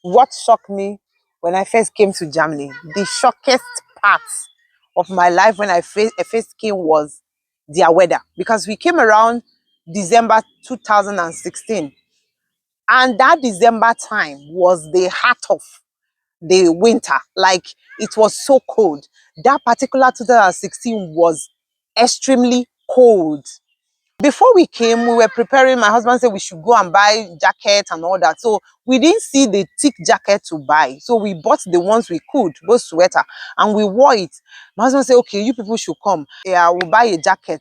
what shocked me when I first came to Germany, the shockest part of my life when I first came was their weather. Because we came around December 2016. And that December time was the heart of the winter. Like, it was so cold. That particular 2016 was extremely cold. Before we came, we were preparing. My husband said we should go and buy jackets and all that. So we didn't see the thick jacket to buy. So we bought the ones we could, both sweater, and we wore it. My husband said, okay, you people should come. Yeah, I will buy a jacket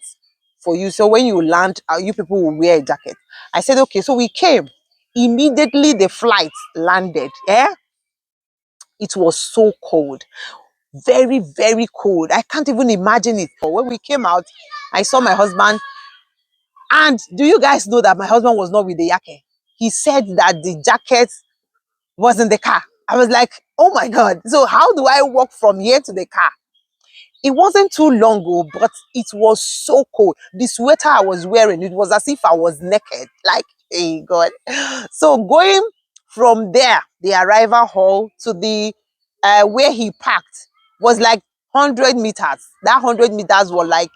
for you. So when you land, you people will wear a jacket. I said, okay. So we came. Immediately the flight landed. Yeah, it was so cold. Very, very cold. I can't even imagine it. When we came out, I saw my husband. And do you guys know that my husband was not with the jacket? He said that the jacket was in the car. I was like, oh my God. So how do I walk from here to the car? It wasn't too long ago, but it was so cold. The sweater I was wearing, it was as if I was naked. Like, hey God. So going from there, the arrival hall to the where he parked was like 100 meters. That 100 meters were like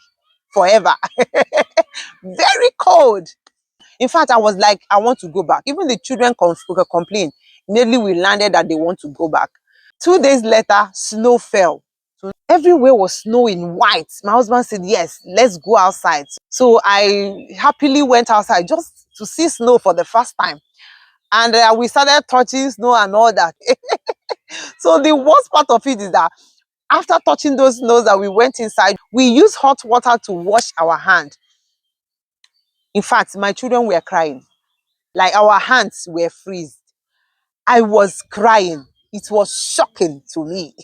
forever. Very cold. In fact, I was like, I want to go back. Even the children complained. Immediately we landed that they want to go back. 2 days later, snow fell. So everywhere was snowing white. My husband said, yes, let's go outside. So I happily went outside just to see snow for the first time. And we started touching snow and all that. So the worst part of it is that after touching those snows that we went inside, we used hot water to wash our hand. In fact, my children were crying. Like, our hands were freezed. I was crying. It was shocking to me.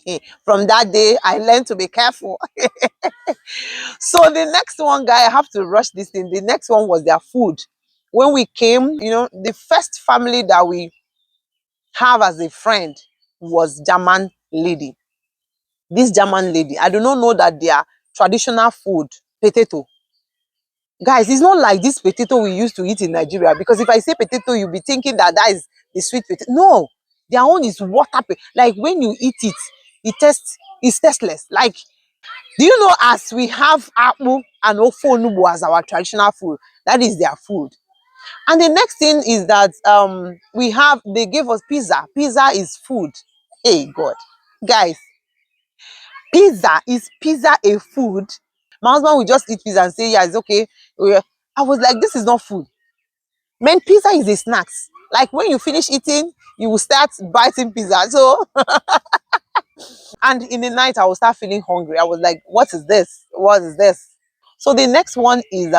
From that day, I learned to be careful. So the next one, guy, I have to rush this thing. The next one was their food. When we came, the first family that we have as a friend was German lady. This German lady, I do not know that their traditional food, potato. Guys, it's not like this potato we used to eat in Nigeria. Because if I say potato, you'll be thinking that that is the sweet potato. No, their own is water. Like, when you eat it, it's tasteless. Like, do you know, as we have apple and ofonubu as our traditional food, that is their food. And the next thing is that they gave us pizza. Pizza is food. Hey God, guys, pizza a food? My husband will just eat pizza and say, yeah, it's okay. I was like, this is not food. Man, pizza is a snacks. Like, when you finish eating, you will start biting pizza. So, and in the night, I will start feeling hungry. I was like, what is this? What is this? So the next one is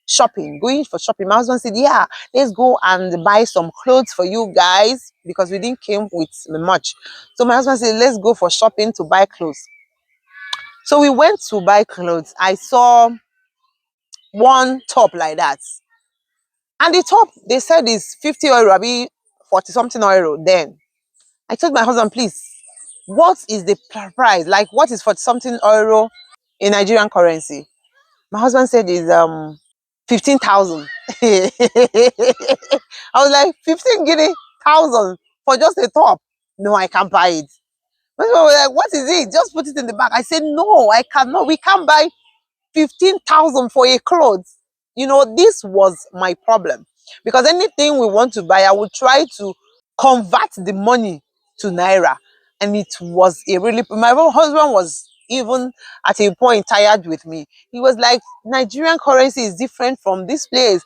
shopping, going for shopping. My husband said, yeah, let's go and buy some clothes for you guys, because we didn't came with much. So my husband said, let's go for shopping to buy clothes. So we went to buy clothes. I saw one top like that. And the top, they said, is 50 euro, I mean 40 something euro. Then I told my husband, please, what is the price? Like, what is 40 something euro in Nigerian currency? My husband said is 15,000. I was like, 15 guinea thousand for just a top? No, I can't buy it. My husband was like, what is it? Just put it in the bag. I said, no, I cannot. We can't buy 15,000 for a clothes. This was my problem, because anything we want to buy, I would try to convert the money to naira. And it was my husband was even at a point tired with me. He was like, Nigerian currency is different from this place.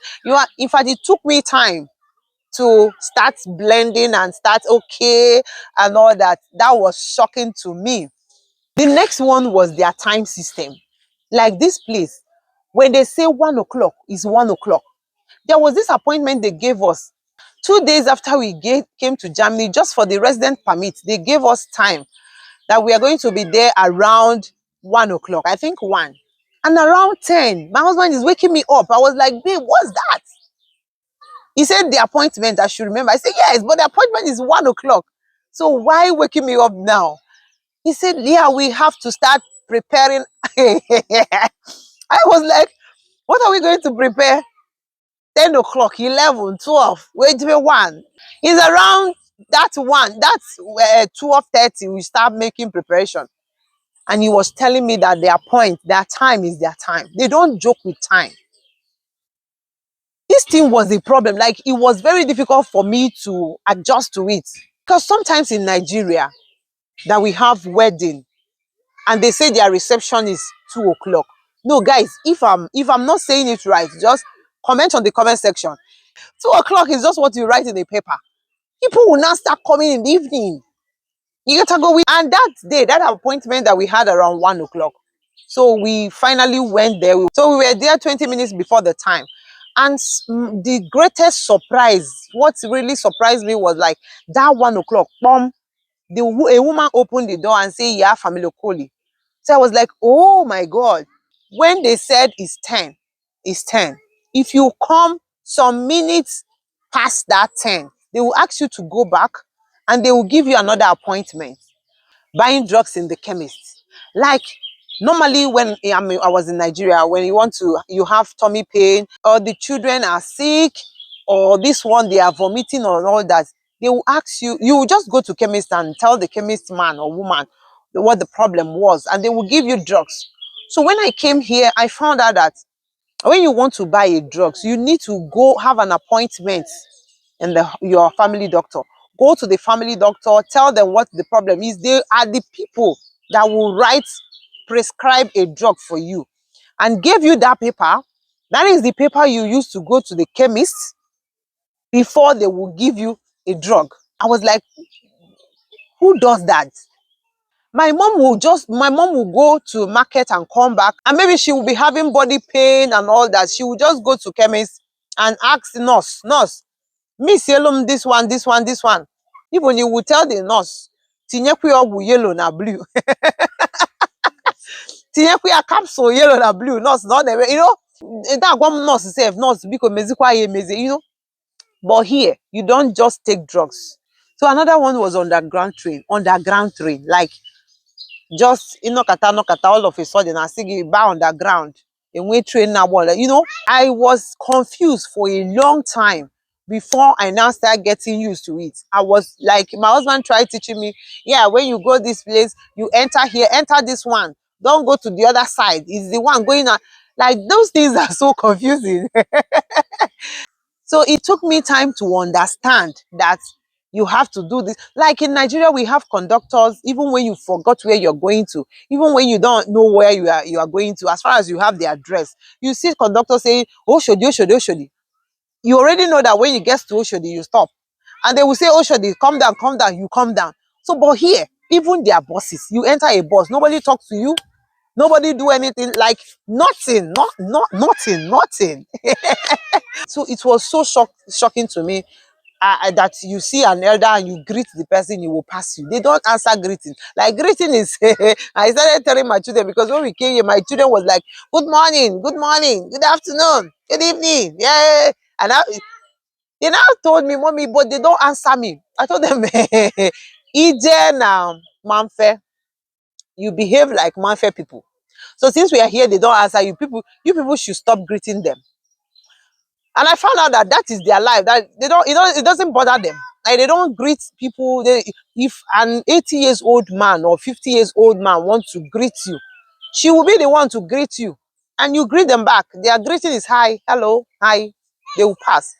In fact, it took me time to start blending and start okay and all that. That was shocking to me. The next one was their time system. Like, this place, when they say 1 o'clock is 1 o'clock. There was this appointment they gave us 2 days after we came to Germany, just for the resident permit. They gave us time that we are going to be there around 1 o'clock. I think 1. And around 10, my husband is waking me up. I was like, babe, what's that? He said the appointment, I should remember. I said, yes, but the appointment is 1 o'clock. So why waking me up now? He said, yeah, we have to start preparing. I was like, what are we going to prepare? 10 o'clock, 11, 12, wait till 1. It's around That one, that's 12:30, we start making preparation. And he was telling me that their time is their time. They don't joke with time. This thing was the problem. Like, it was very difficult for me to adjust to it. Because sometimes in Nigeria, that we have wedding and they say their reception is 2 o'clock. No, guys, if I'm not saying it right, just comment on the comment section. 2 o'clock is just what you write in the paper. People will now start coming in the evening. You gotta go with, and that day, that appointment that we had around 1 o'clock. So we finally went there. So we were there 20 minutes before the time. And the greatest surprise, what really surprised me was like that 1 o'clock, boom, a woman opened the door and said, yeah, family Koli. So I was like, oh my God. When they said it's 10, it's 10. If you come some minutes past that 10, they will ask you to go back and they will give you another appointment. Buying drugs in the chemist. Like, normally when I was in Nigeria, when you have tummy pain, or the children are sick, or this one, they are vomiting or all that, they will ask you, you will just go to chemist and tell the chemist man or woman what the problem was, and they will give you drugs. So when I came here, I found out that when you want to buy a drugs, you need to go have an appointment in your family doctor. Go to the family doctor, tell them what the problem is. They are the people that will prescribe a drug for you and give you that paper. That is the paper you use to go to the chemist before they will give you a drug. I was like, who does that? My mom will go to market and come back, and maybe she will be having body pain and all that. She will just go to chemist and ask the nurse, Miss Yellow, this one, this one, this one. Even you will tell the nurse, tinyekwe ogwu yellow na blue. Tinyekwe a capsule yellow na blue. Nurse, not the way, that one nurse self, nurse, because mezikwa ye meze. But here, you don't just take drugs. So another one was underground train. Like, just inokata all of a sudden I see you bow underground and we train now. I was confused for a long time before I now start getting used to it. I was like, my husband tried teaching me, yeah, when you go this place, you enter here, enter this one, don't go to the other side, it's the one going on. Like, those things are so confusing. So it took me time to understand that you have to do this. Like in Nigeria, we have conductors, even when you forgot where you're going to, even when you don't know where you are going to, as far as you have the address, you see conductors saying, Oshodi, Oshodi, Oshodi. You already know that when you get to Oshodi, you stop. And they will say, Oshodi, come down, you come down. So, but here, even their bosses, you enter a bus, nobody talks to you, nobody do anything, like nothing, nothing. So it was so shocking to me, that you see an elder and you greet the person, you will pass you. They don't answer greeting. Like, greeting is, I started telling my children, because when we came here, my children was like, good morning, good afternoon, good evening. Yeah. And they now told me, mommy, but they don't answer me. I told them, Ije now, Manfe, you behave like Manfe people. So since we are here, they don't answer you. You people should stop greeting them. And I found out that that is their life. That it doesn't bother them. Like, they don't greet people. If an 80 years old man or 50 years old man wants to greet you, she will be the one to greet you, and you greet them back. Their greeting is hi, hello, hi. They will pass.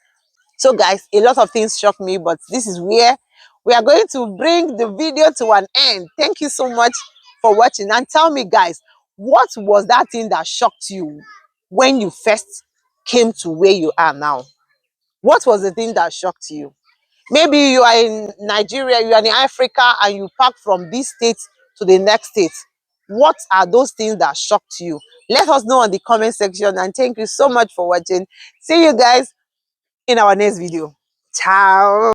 So guys, a lot of things shock me, but this is where we are going to bring the video to an end. Thank you so much for watching, and tell me, guys, what was that thing that shocked you when you first came to where you are now? What was the thing that shocked you? Maybe you are in Nigeria, you are in Africa, and you pack from this state to the next state. What are those things that shocked you? Let us know in the comment section, and thank you so much for watching. See you guys in our next video. Ciao.